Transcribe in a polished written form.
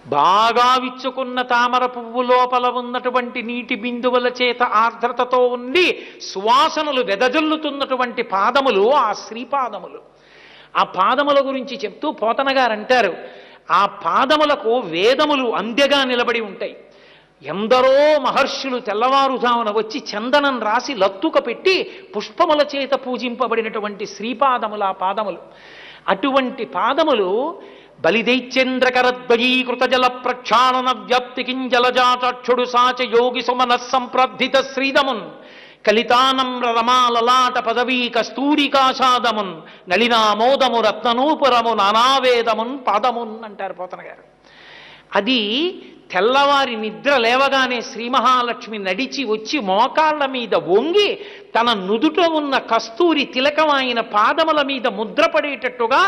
బాగా విచ్చుకున్న తామర పువ్వు లోపల ఉన్నటువంటి నీటి బిందువుల చేత ఆర్ద్రతతో ఉండి సువాసనలు వెదజల్లుతున్నటువంటి పాదములు ఆ శ్రీపాదములు. ఆ పాదముల గురించి చెప్తూ పోతన గారు అంటారు, ఆ పాదములకు వేదములు అందెగా నిలబడి ఉంటాయి. ఎందరో మహర్షులు తెల్లవారుజామున వచ్చి చందనం రాసి లత్తుక పెట్టి పుష్పముల చేత పూజింపబడినటువంటి శ్రీపాదములు ఆ పాదములు. అటువంటి పాదములు బలిదైత్యేంద్రకరద్వయీకృత జల ప్రక్షాళన వ్యాప్తి కింజలజాచక్షుడు సాచ యోగి సుమన సంప్రద్ధిత శ్రీదమున్ కలితానమ్ర రమాలలాట పదవీ కస్తూరికాషాదమున్ నళినామోదము రత్ననూపురము నానావేదమున్ పాదమున్ అంటారు పోతన గారు. అది తెల్లవారి నిద్ర లేవగానే శ్రీ మహాలక్ష్మి నడిచి వచ్చి మోకాళ్ల మీద వంగి తన నుదుట ఉన్న కస్తూరి తిలకమైన పాదముల మీద ముద్రపడేటట్టుగా